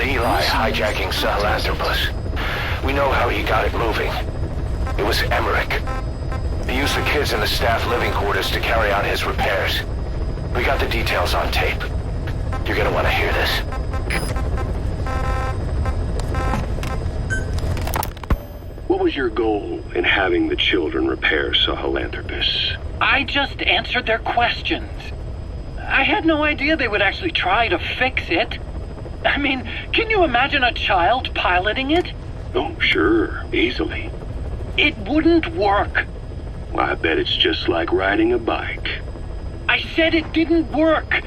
Eli hijacking Sahelanthropus. We know how he got it moving. It was Emmerich. He used the kids in the staff living quarters to carry on his repairs. We got the details on tape. You're gonna want to hear this. What was your goal in having the children repair Sahelanthropus? I just answered their questions. I had no idea they would actually try to fix it. I mean, can you imagine a child piloting it? Oh, sure, easily. It wouldn't work. Well, I bet it's just like riding a bike. I said it didn't work.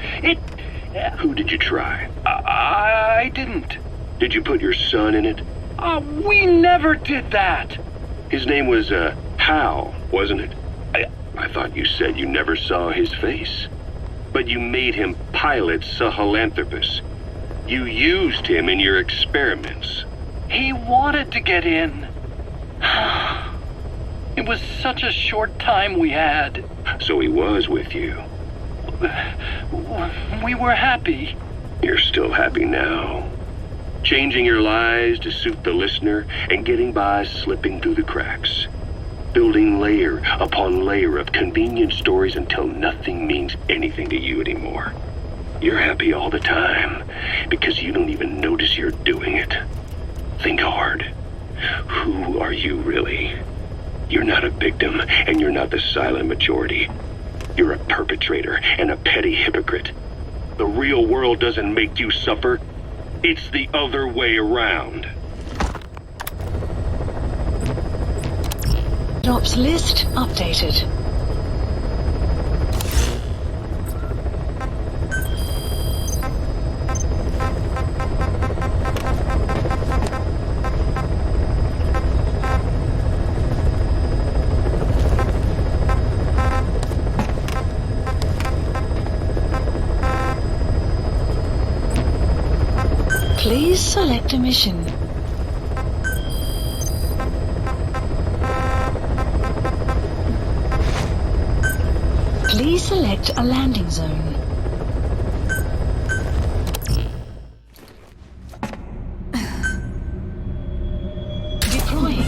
Who did you try? I didn't. Did you put your son in it? We never did that. His name was, Hal, wasn't it? I thought you said you never saw his face. But you made him pilot Sahelanthropus. You used him in your experiments. He wanted to get in. It was such a short time we had. So he was with you. We were happy. You're still happy now. Changing your lies to suit the listener and getting by slipping through the cracks. Building layer upon layer of convenient stories until nothing means anything to you anymore. You're happy all the time because you don't even notice you're doing it. Think hard. Who are you really? You're not a victim, and you're not the silent majority. You're a perpetrator and a petty hypocrite. The real world doesn't make you suffer. It's the other way around. Drops list updated. Please select a mission. Please select a landing zone. Deploying.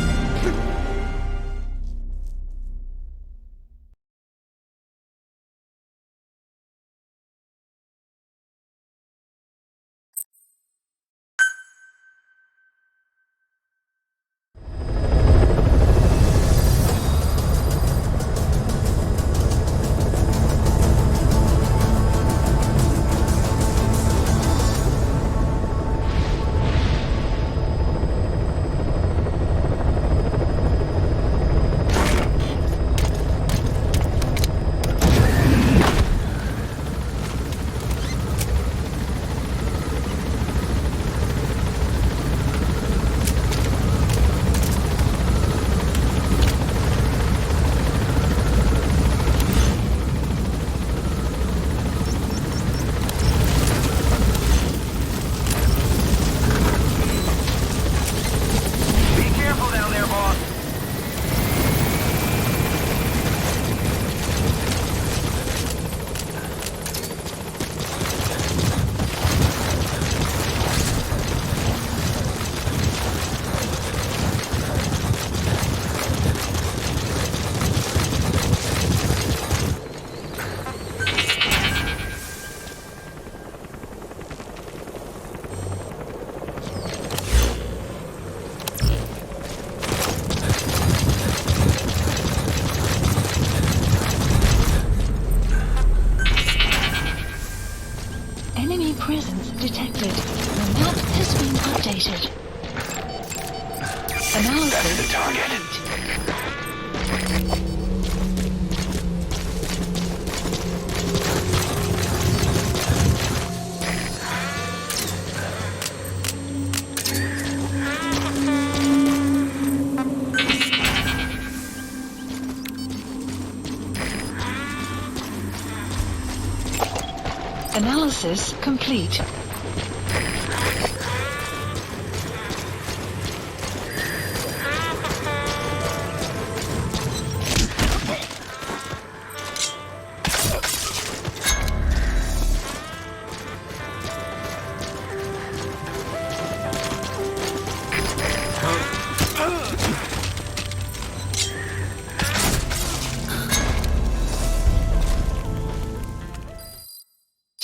Enemy presence detected. The map has been updated. Analysis. That's the target. Analysis complete.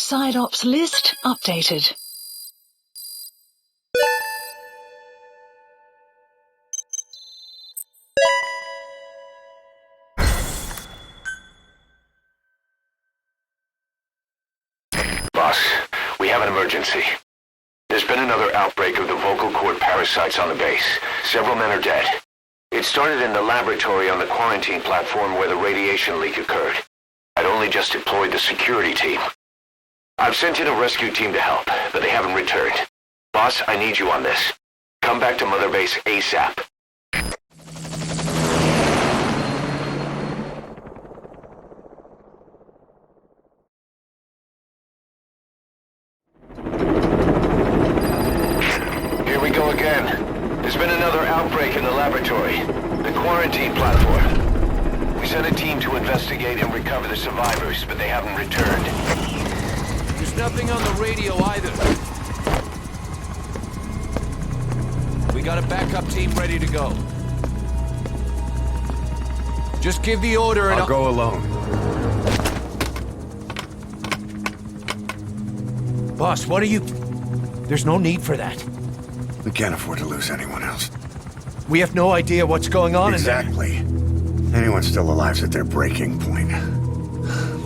Side ops list updated. Boss, we have an emergency. There's been another outbreak of the vocal cord parasites on the base. Several men are dead. It started in the laboratory on the quarantine platform where the radiation leak occurred. I'd only just deployed the security team. I've sent in a rescue team to help, but they haven't returned. Boss, I need you on this. Come back to Mother Base ASAP. Here we go again. There's been another outbreak in the laboratory. The quarantine platform. We sent a team to investigate and recover the survivors, but they haven't returned. There's nothing on the radio either. We got a backup team ready to go. Just give the order and I'll go alone. Boss, what are you... There's no need for that. We can't afford to lose anyone else. We have no idea what's going on in there. Exactly. Anyone still alive's at their breaking point.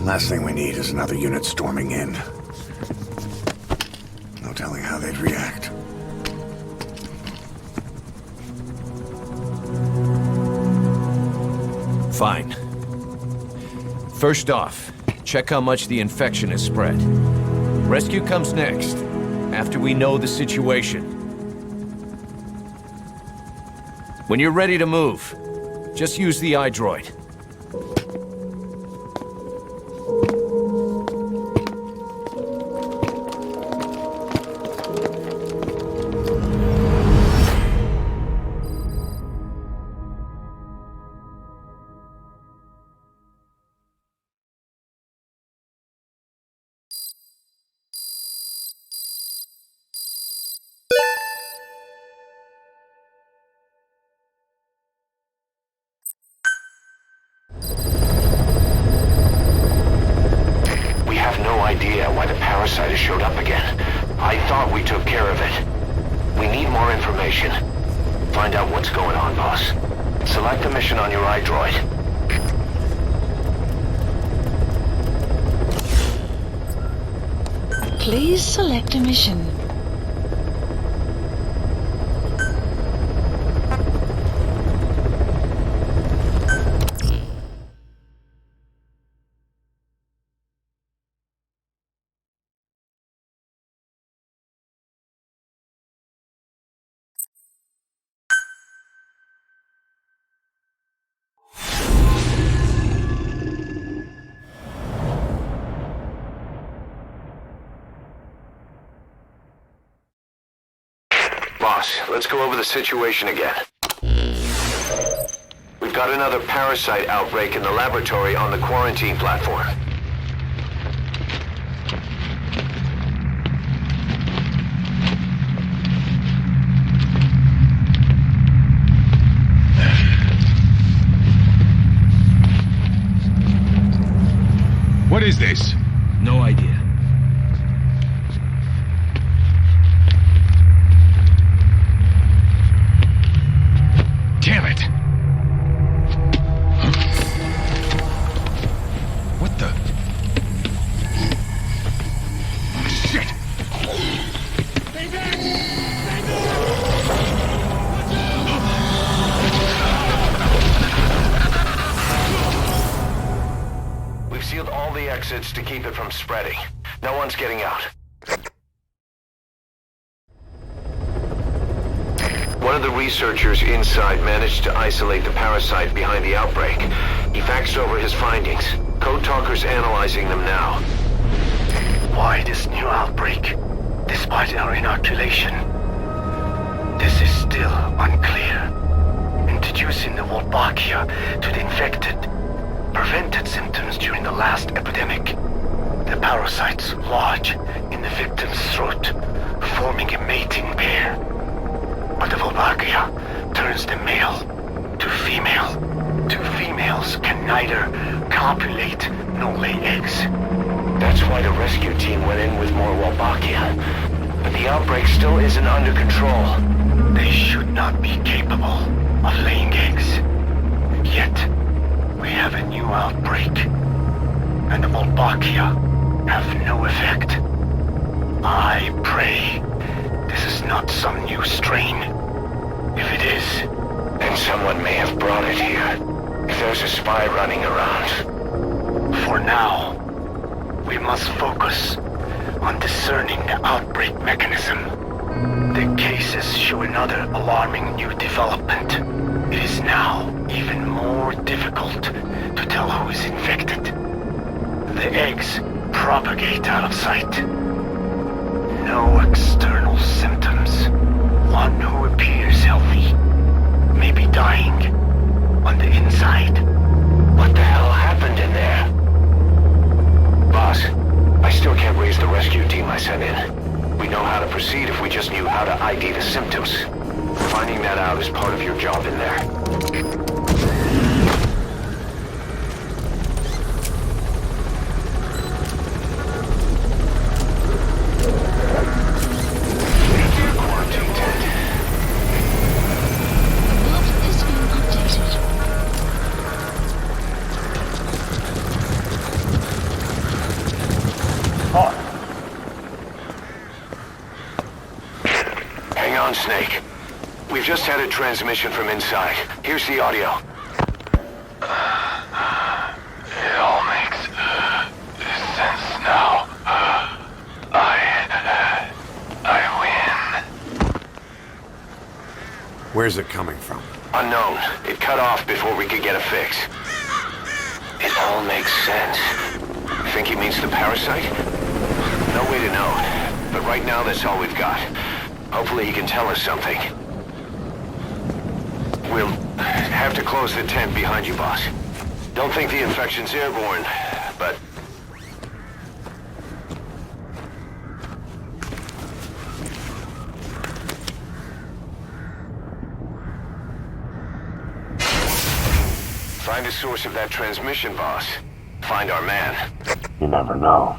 Last thing we need is another unit storming in. No telling how they'd react. Fine. First off, check how much the infection has spread. Rescue comes next, after we know the situation. When you're ready to move, just use the iDroid. We have no idea why the parasite has showed up again. I thought we took care of it. We need more information. Find out what's going on, boss. Select the mission on your iDroid. Please select a mission. Boss, let's go over the situation again. We've got another parasite outbreak in the laboratory on the quarantine platform. What is this? No idea. Damn it! What the? Shit! We've sealed all the exits to keep it from spreading. No one's getting out. One of the researchers inside managed to isolate the parasite behind the outbreak. He faxed over his findings. Code Talker's analyzing them now. Why this new outbreak, despite our inoculation? This is still unclear. Introducing the Wolbachia to the infected prevented symptoms during the last epidemic. The parasites lodge in the victim's throat, forming a mating pair. But the Wolbachia turns the male to female. Two females can neither copulate nor lay eggs. That's why the rescue team went in with more Wolbachia. But the outbreak still isn't under control. They should not be capable of laying eggs. Yet, we have a new outbreak. And the Wolbachia have no effect. I pray this is not some new strain. If it is, then someone may have brought it here. If there's a spy running around. For now, we must focus on discerning the outbreak mechanism. The cases show another alarming new development. It is now even more difficult to tell who is infected. The eggs propagate out of sight. No external symptoms. One who appears healthy may be dying on the inside. What the hell happened in there? Boss, I still can't raise the rescue team I sent in. We know how to proceed if we just knew how to ID the symptoms. Finding that out is part of your job in there. Snake. We've just had a transmission from inside. Here's the audio. It all makes sense now. I win. Where's it coming from? Unknown. It cut off before we could get a fix. It all makes sense. Think he means the parasite? No way to know. But right now, that's all we've got. Hopefully he can tell us something. We'll have to close the tent behind you, boss. Don't think the infection's airborne, but... Find the source of that transmission, boss. Find our man. You never know.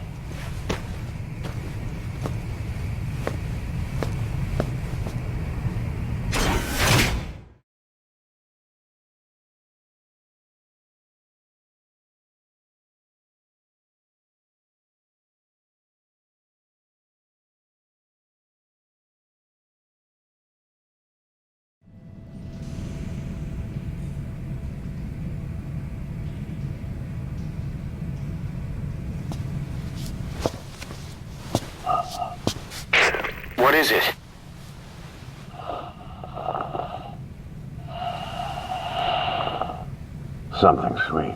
What is it? Something sweet.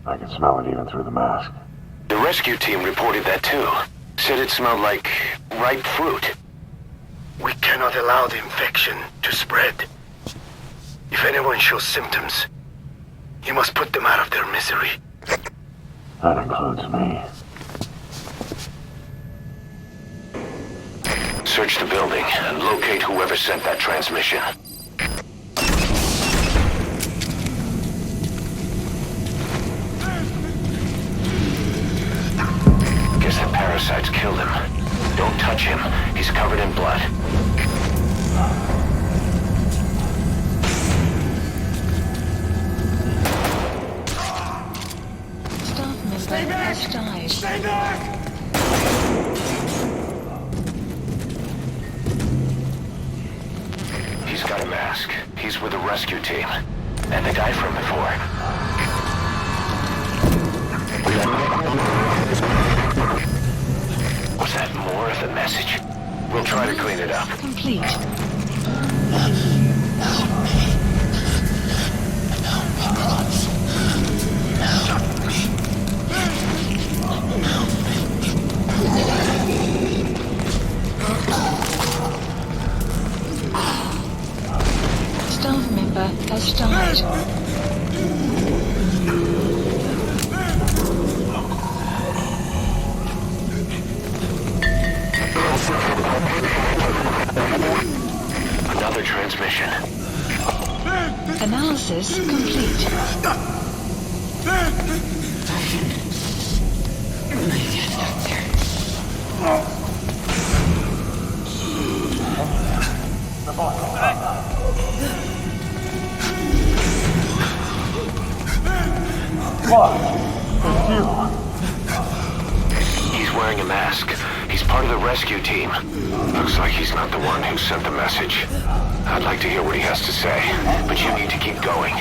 I can smell it even through the mask. The rescue team reported that too. Said it smelled like ripe fruit. We cannot allow the infection to spread. If anyone shows symptoms, you must put them out of their misery. That includes me. Search the building and locate whoever sent that transmission. Guess the parasites killed him. Don't touch him. He's covered in blood. Staff member has died. Stay back! He's got a mask. He's with the rescue team. And the guy from before. Was that more of the message? We'll try to clean it up. Complete. Staff member has died. Another transmission. Analysis complete. He's wearing a mask. He's part of the rescue team. Looks like he's not the one who sent the message. I'd like to hear what he has to say, but you need to keep going.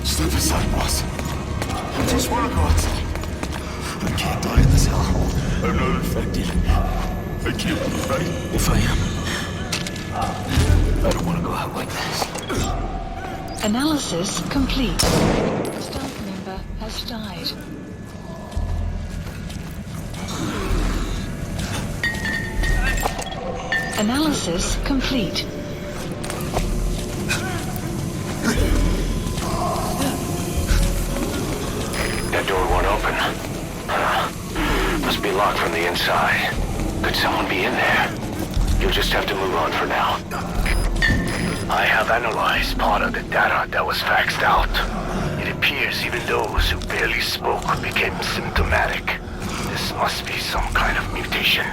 Step aside, boss. I just want to go outside. I can't die in this hellhole. I'm not infected. I can't be right. If I am, I don't want to go out like this. Analysis complete. Staff member has died. Analysis complete. That door won't open. Must be locked from the inside. Could someone be in there? You'll just have to move on for now. I have analyzed part of the data that was faxed out. It appears even those who barely spoke became symptomatic. This must be some kind of mutation.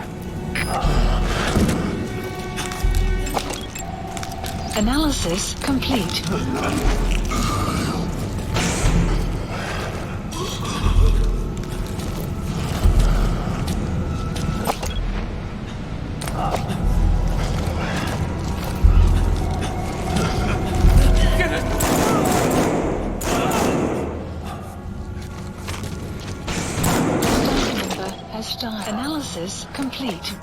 Analysis complete. Analysis complete.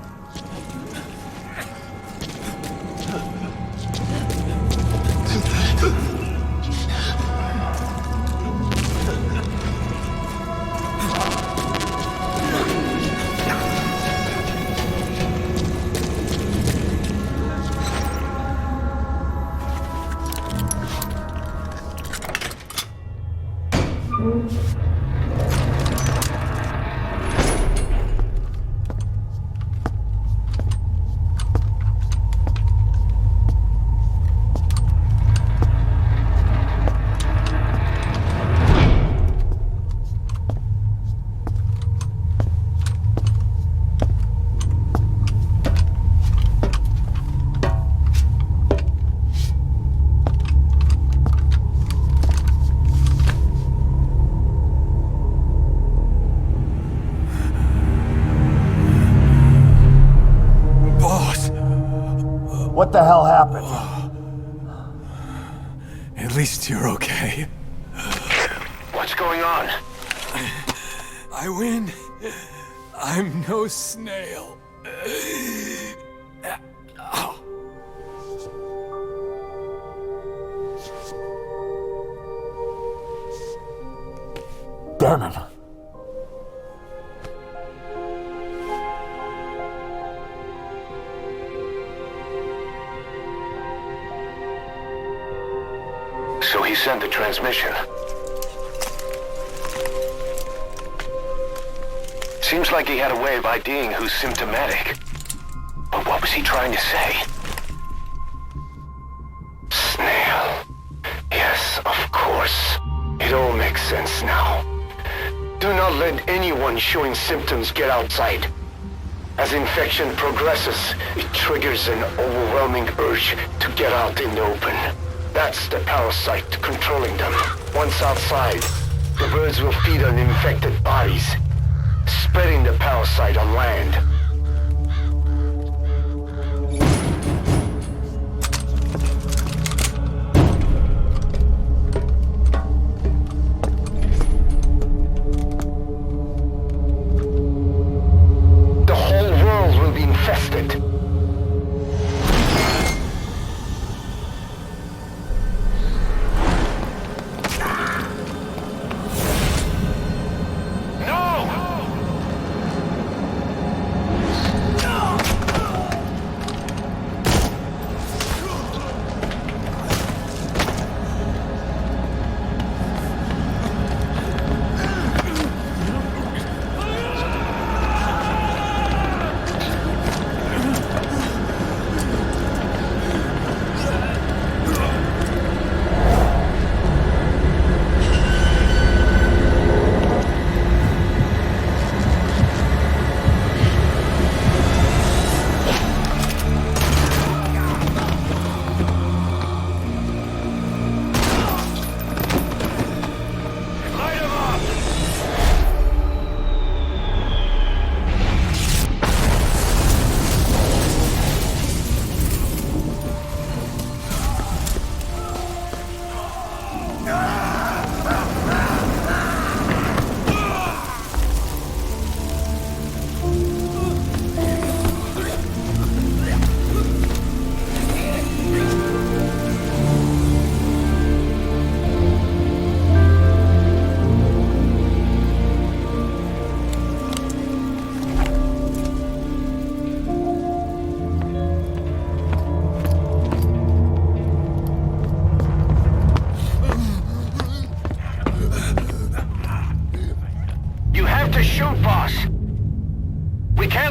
What the hell happened? At least you're okay. What's going on? I win. I'm no snail. Damn it. So he sent the transmission. Seems like he had a way of IDing who's symptomatic. But what was he trying to say? Snail. Yes, of course. It all makes sense now. Do not let anyone showing symptoms get outside. As infection progresses, it triggers an overwhelming urge to get out in the open. That's the parasite controlling them. Once outside, the birds will feed on infected bodies, spreading the parasite on land. The whole world will be infested.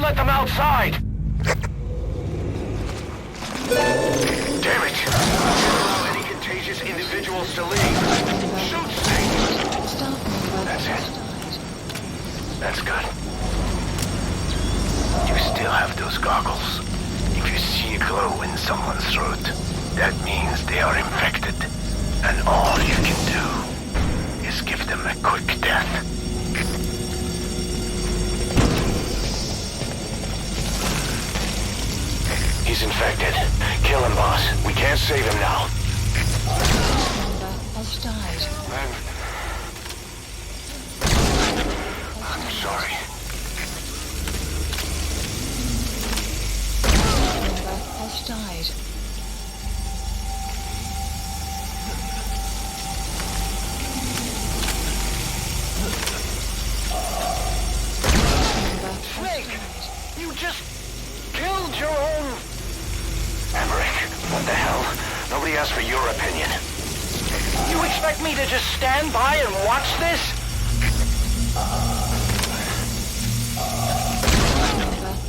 let them outside! Damn it! Don't allow any contagious individuals to leave. Shoot, Snake! That's it. That's good. You still have those goggles. If you see a glow in someone's throat, that means they are infected. And all you can do is give them a quick death. He's infected. Kill him, boss. We can't save him now. Has died. I'm sorry. Has died. Snake! You just killed your own... Emmerich, what the hell? Nobody asked for your opinion. You expect me to just stand by and watch this?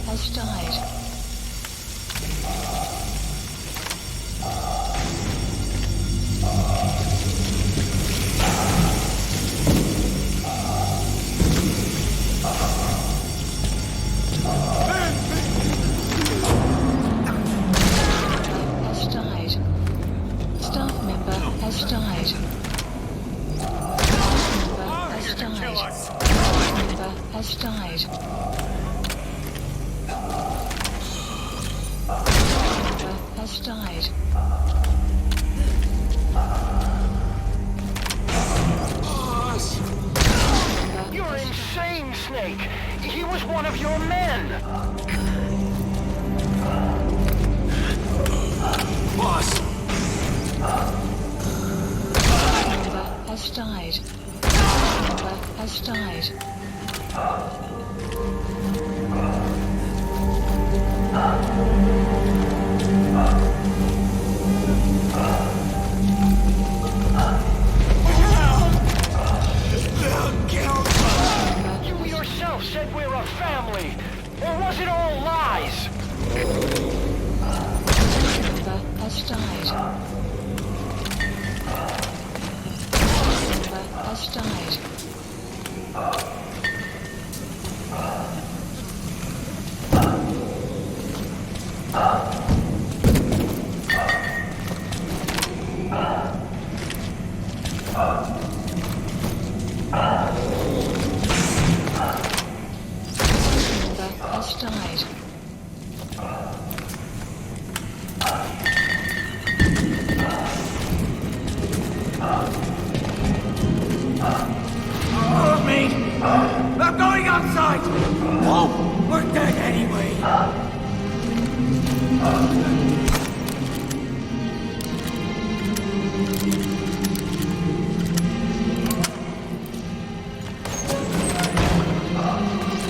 Has died. Staff member has died. Has died. Has died. You're insane, Snake! He was one of your men! Boss! Has died. Has died. You yourself said we're a family! Or was it all lies? Has died. Has died. Has died. Move me! I'm going outside! Whoa! We're dead anyway!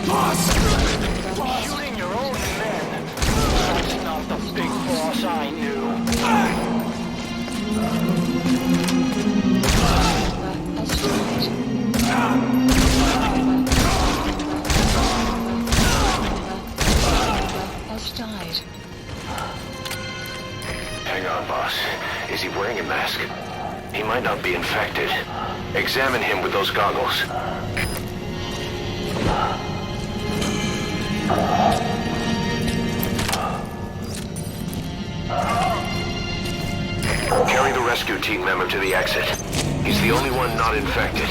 Boss! Shooting your own men. That's not the big boss I knew. Has died. Hang on, boss. Is he wearing a mask? He might not be infected. Examine him with those goggles. Carry the rescue team member to the exit. He's the only one not infected.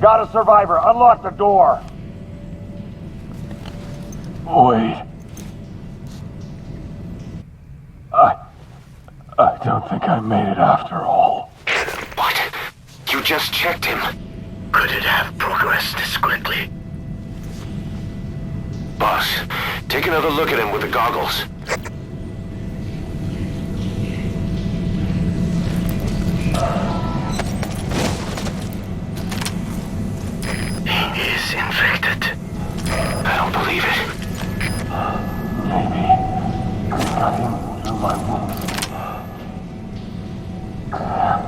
Got a survivor. Unlock the door. Wait. I don't think I made it after all. What? You just checked him. Could it have progressed this quickly? Boss, take another look at him with the goggles. He is infected. I don't believe it. Maybe. Got him through my wounds. They're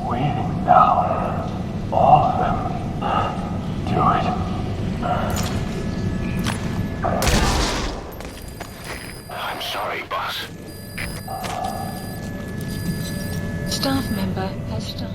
waiting now. All of them. Do it. I'm sorry, boss. Staff member has died.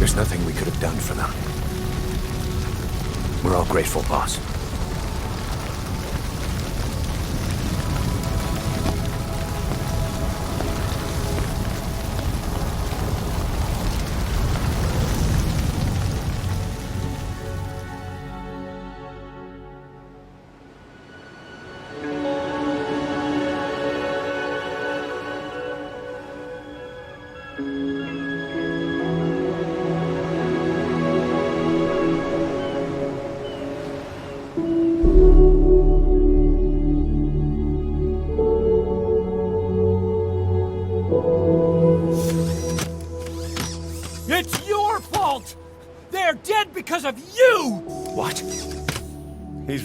There's nothing we could have done for them. We're all grateful, boss.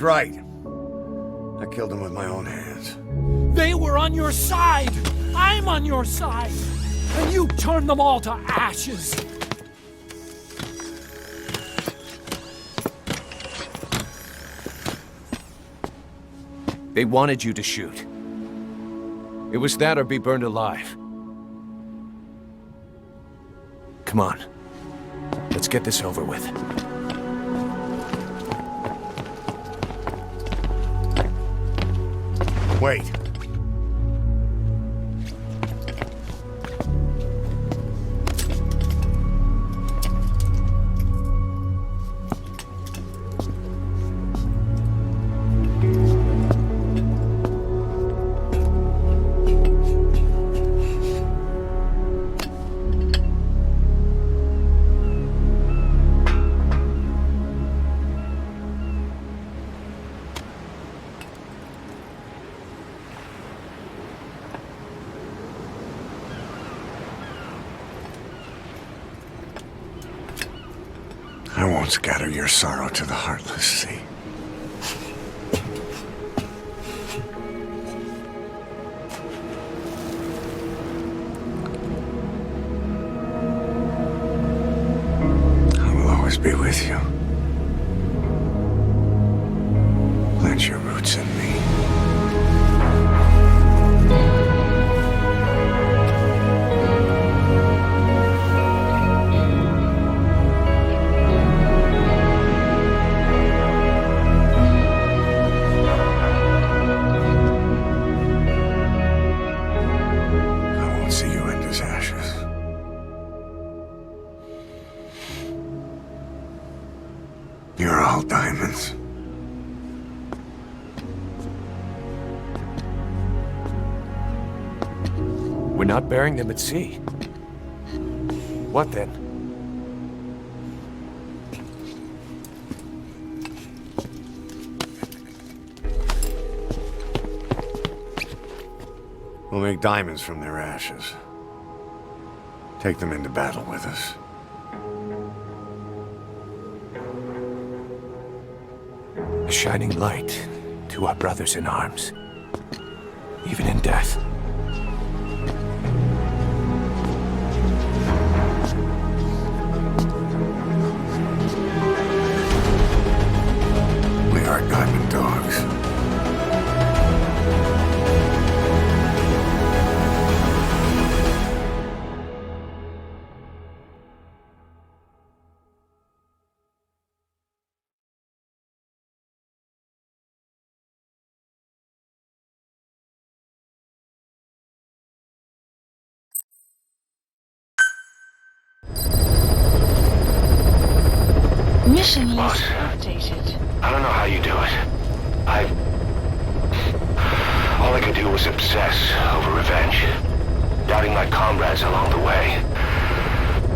right. I killed him with my own hands. They were on your side! I'm on your side! And you turned them all to ashes! They wanted you to shoot. It was that or be burned alive. Come on. Let's get this over with. Wait. I won't scatter your sorrow to the heartless sea. I will always be with you. Plant your roots in me. You're all diamonds. We're not burying them at sea. What then? We'll make diamonds from their ashes. Take them into battle with us. A shining light to our brothers in arms, even in death. We are diamond dogs. Mission Boss, list updated. I don't know how you do it. All I could do was obsess over revenge, doubting my comrades along the way.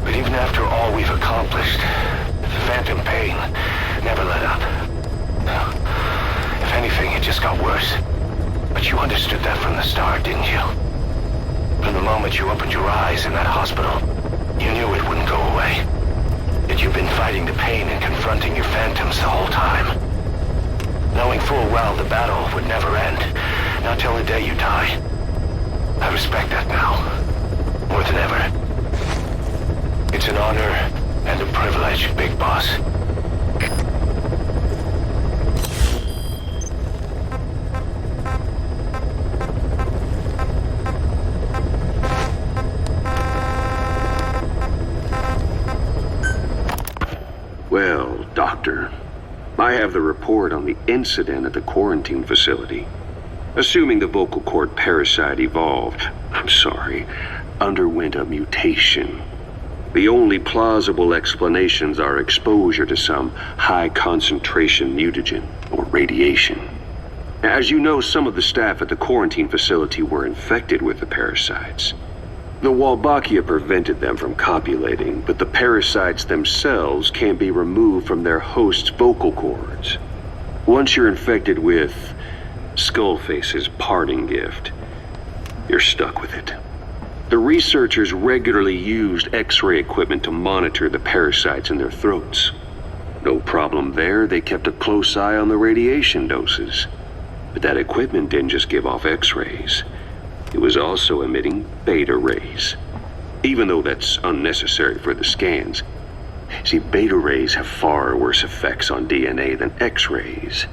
But even after all we've accomplished, the phantom pain never let up. If anything, it just got worse. But you understood that from the start, didn't you? From the moment you opened your eyes in that hospital, you knew it wouldn't go away. That you've been fighting the pain and confronting your phantoms the whole time. Knowing full well the battle would never end, not till the day you die. I respect that now, more than ever. It's an honor and a privilege, Big Boss. Well, Doctor, I have the report on the incident at the quarantine facility. Assuming the vocal cord parasite underwent a mutation. The only plausible explanations are exposure to some high-concentration mutagen or radiation. As you know, some of the staff at the quarantine facility were infected with the parasites. The Wolbachia prevented them from copulating, but the parasites themselves can't be removed from their host's vocal cords. Once you're infected with Skullface's parting gift, you're stuck with it. The researchers regularly used X-ray equipment to monitor the parasites in their throats. No problem there, they kept a close eye on the radiation doses. But that equipment didn't just give off X-rays. It was also emitting beta rays. Even though that's unnecessary for the scans. See, beta rays have far worse effects on DNA than X-rays.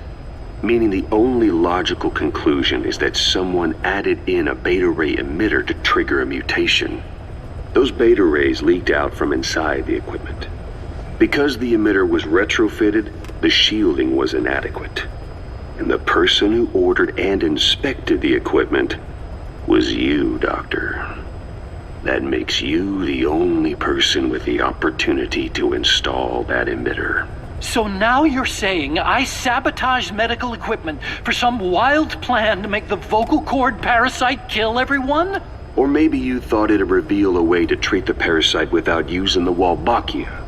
Meaning the only logical conclusion is that someone added in a beta ray emitter to trigger a mutation. Those beta rays leaked out from inside the equipment. Because the emitter was retrofitted, the shielding was inadequate. And the person who ordered and inspected the equipment was you, Doctor. That makes you the only person with the opportunity to install that emitter. So now you're saying I sabotaged medical equipment for some wild plan to make the vocal cord parasite kill everyone? Or maybe you thought it'd reveal a way to treat the parasite without using the Wolbachia.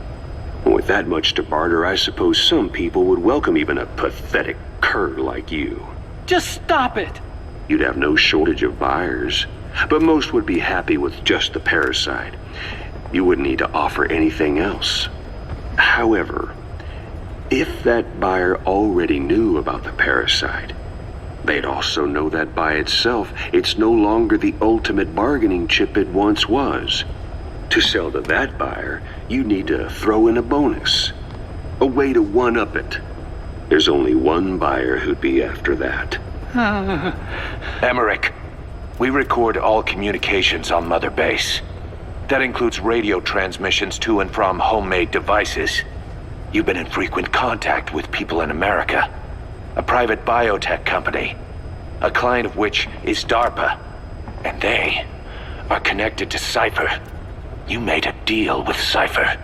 With that much to barter, I suppose some people would welcome even a pathetic cur like you. Just stop it! You'd have no shortage of buyers, but most would be happy with just the parasite. You wouldn't need to offer anything else. However, if that buyer already knew about the parasite, they'd also know that by itself, it's no longer the ultimate bargaining chip it once was. To sell to that buyer, you need to throw in a bonus. A way to one-up it. There's only one buyer who'd be after that. Emmerich, we record all communications on Mother Base. That includes radio transmissions to and from homemade devices. You've been in frequent contact with people in America. A private biotech company. A client of which is DARPA. And they are connected to Cypher. You made a deal with Cypher.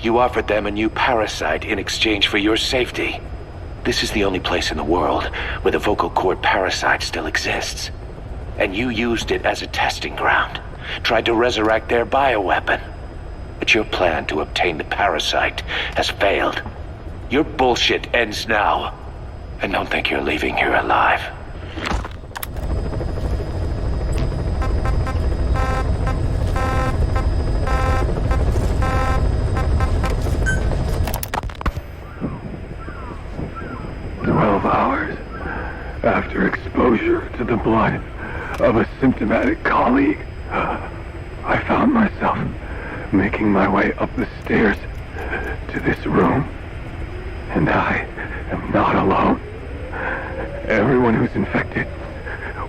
You offered them a new parasite in exchange for your safety. This is the only place in the world where the vocal cord parasite still exists. And you used it as a testing ground. Tried to resurrect their bioweapon. But your plan to obtain the parasite has failed. Your bullshit ends now. And don't think you're leaving here alive. After exposure to the blood of a symptomatic colleague, I found myself making my way up the stairs to this room. And I am not alone. Everyone who's infected,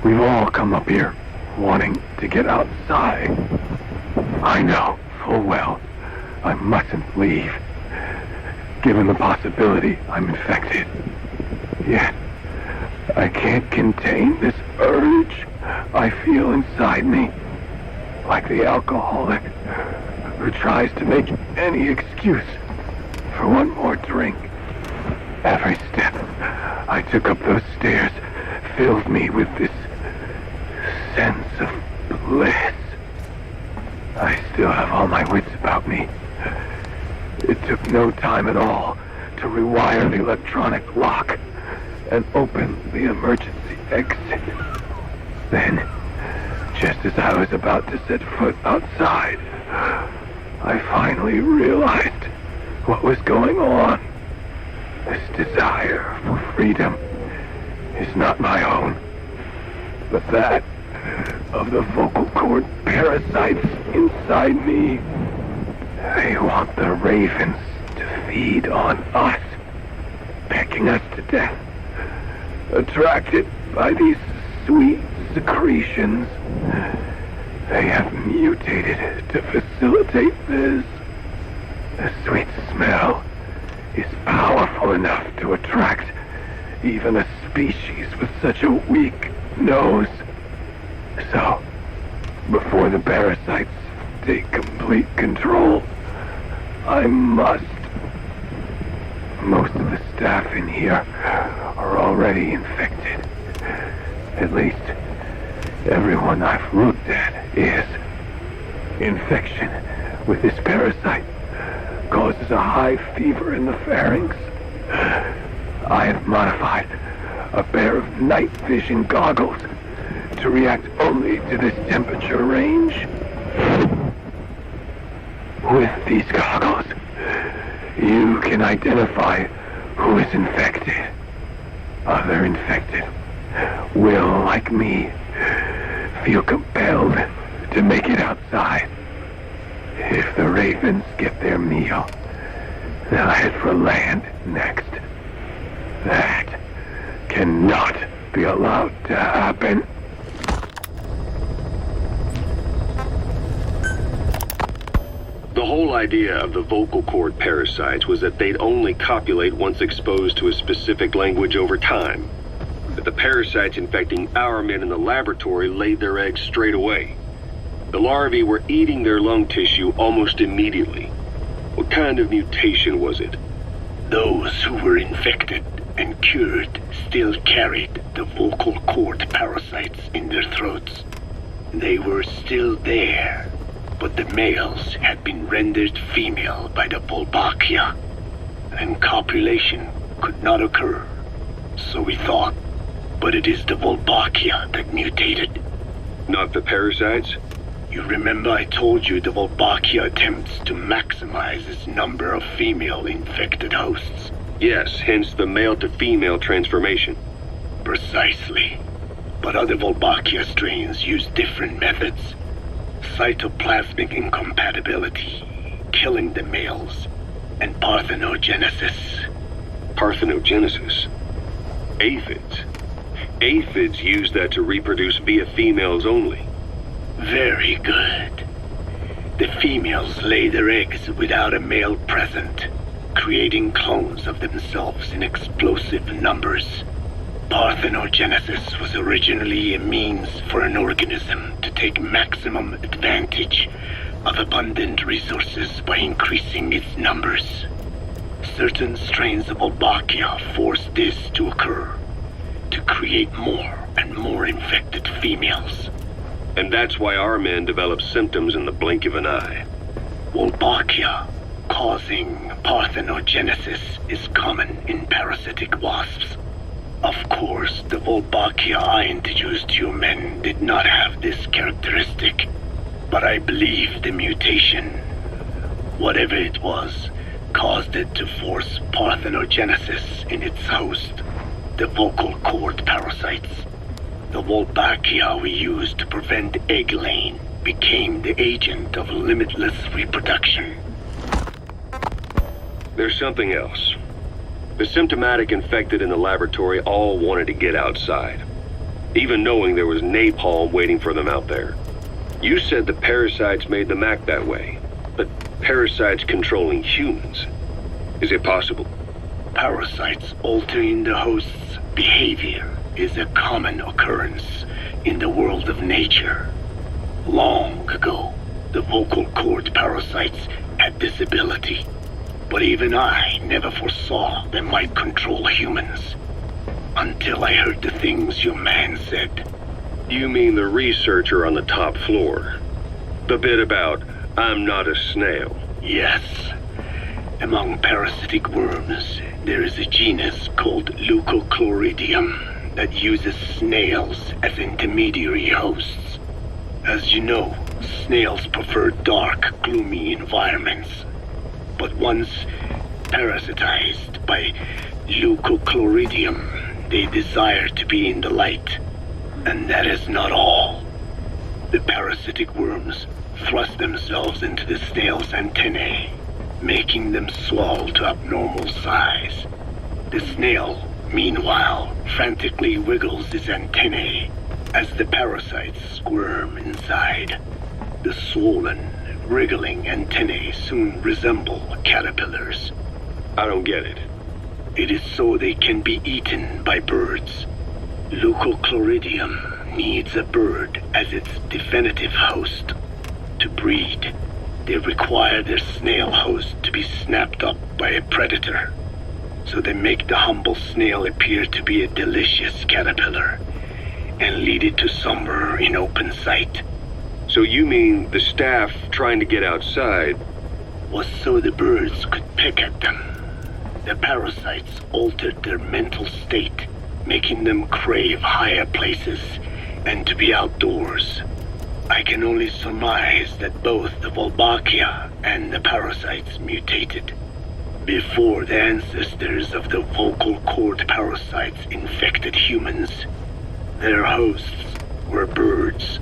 we've all come up here wanting to get outside. I know full well I mustn't leave, given the possibility I'm infected. Yet, I can't contain this urge I feel inside me, like the alcoholic who tries to make any excuse for one more drink. Every step I took up those stairs filled me with this sense of bliss. I still have all my wits about me. It took no time at all to rewire the electronic lock and open the emergency exit. Then, just as I was about to set foot outside, I finally realized what was going on. This desire for freedom is not my own, but that of the vocal cord parasites inside me. They want the ravens to feed on us, pecking us to death. Attracted by these sweet secretions, they have mutated to facilitate this. The sweet smell is powerful enough to attract even a species with such a weak nose. So, before the parasites take complete control, I must. Most of the staff in here are already infected. At least, everyone I've looked at is. Infection with this parasite causes a high fever in the pharynx. I have modified a pair of night vision goggles to react only to this temperature range. With these goggles, you can identify who is infected. Other infected will, like me, feel compelled to make it outside. If the ravens get their meal, they'll head for land next. That cannot be allowed to happen. The whole idea of the vocal cord parasites was that they'd only copulate once exposed to a specific language over time. But the parasites infecting our men in the laboratory laid their eggs straight away. The larvae were eating their lung tissue almost immediately. What kind of mutation was it? Those who were infected and cured still carried the vocal cord parasites in their throats. They were still there, but the males had been rendered female by the Wolbachia, and copulation could not occur, so we thought. But it is the Wolbachia that mutated. Not the parasites? You remember I told you the Wolbachia attempts to maximize its number of female infected hosts? Yes, hence the male-to-female transformation. Precisely. But other Wolbachia strains use different methods. Cytoplasmic incompatibility, killing the males, and parthenogenesis. Parthenogenesis? Aphids? Aphids use that to reproduce via females only. Very good. The females lay their eggs without a male present, creating clones of themselves in explosive numbers. Parthenogenesis was originally a means for an organism to take maximum advantage of abundant resources by increasing its numbers. Certain strains of Wolbachia force this to occur, to create more and more infected females. And that's why our men develop symptoms in the blink of an eye. Wolbachia causing parthenogenesis is common in parasitic wasps. Of course, the Wolbachia I introduced to your men did not have this characteristic, but I believe the mutation, whatever it was, caused it to force parthenogenesis in its host, the vocal cord parasites. The Wolbachia we used to prevent egg laying became the agent of limitless reproduction. There's something else. The symptomatic infected in the laboratory all wanted to get outside, even knowing there was napalm waiting for them out there. You said the parasites made them act that way, but parasites controlling humans. Is it possible? Parasites altering the host's behavior is a common occurrence in the world of nature. Long ago, the vocal cord parasites had this ability, but even I never foresaw they might control humans. Until I heard the things your man said. You mean the researcher on the top floor? The bit about, I'm not a snail. Yes. Among parasitic worms, there is a genus called Leucochloridium that uses snails as intermediary hosts. As you know, snails prefer dark, gloomy environments. But once parasitized by Leucochloridium, they desire to be in the light. And that is not all. The parasitic worms thrust themselves into the snail's antennae, making them swell to abnormal size. The snail, meanwhile, frantically wiggles its antennae as the parasites squirm inside. The swollen, wriggling antennae soon resemble caterpillars. I don't get it. It is so they can be eaten by birds. Leucochloridium needs a bird as its definitive host. To breed, they require their snail host to be snapped up by a predator. So they make the humble snail appear to be a delicious caterpillar and lead it to somewhere in open sight. So you mean the staff trying to get outside was so the birds could pick at them. The parasites altered their mental state, making them crave higher places and to be outdoors. I can only surmise that both the Wolbachia and the parasites mutated. Before the ancestors of the vocal cord parasites infected humans, their hosts were birds.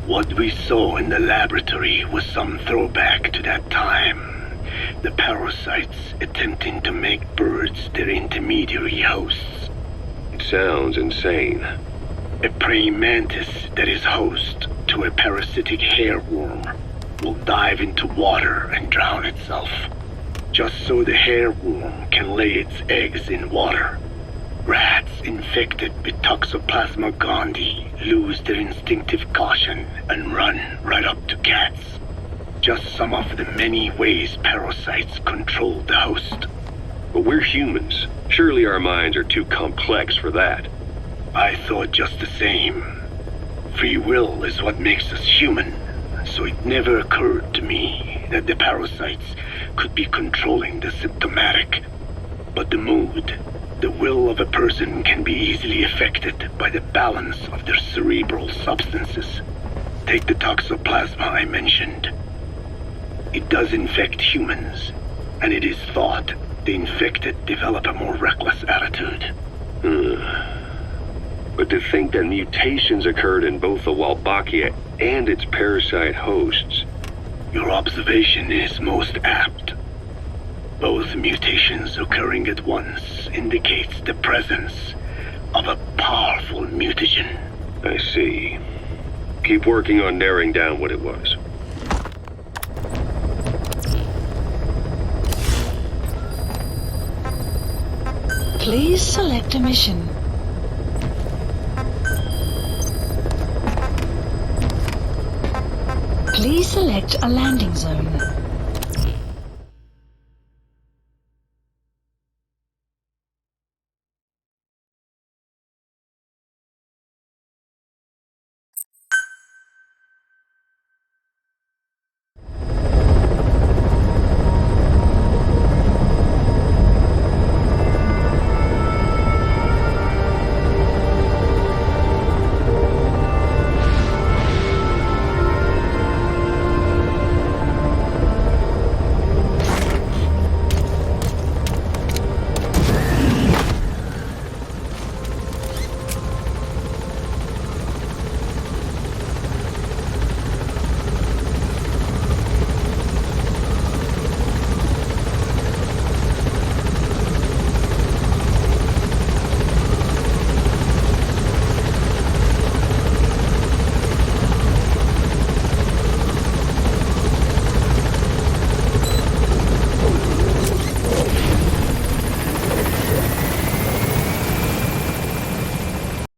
What we saw in the laboratory was some throwback to that time. The parasites attempting to make birds their intermediary hosts. It sounds insane. A praying mantis that is host to a parasitic hairworm will dive into water and drown itself, just so the hairworm can lay its eggs in water. Rats infected with Toxoplasma gondii lose their instinctive caution and run right up to cats. Just some of the many ways parasites control the host. But we're humans. Surely our minds are too complex for that. I thought just the same. Free will is what makes us human, so it never occurred to me that the parasites could be controlling the symptomatic. But the mood, the will of a person can be easily affected by the balance of their cerebral substances. Take the toxoplasma I mentioned. It does infect humans, and it is thought the infected develop a more reckless attitude. But to think that mutations occurred in both the Wolbachia and its parasite hosts. Your observation is most apt. Both mutations occurring at once indicates the presence of a powerful mutagen. I see. Keep working on narrowing down what it was. Please select a mission. Please select a landing zone.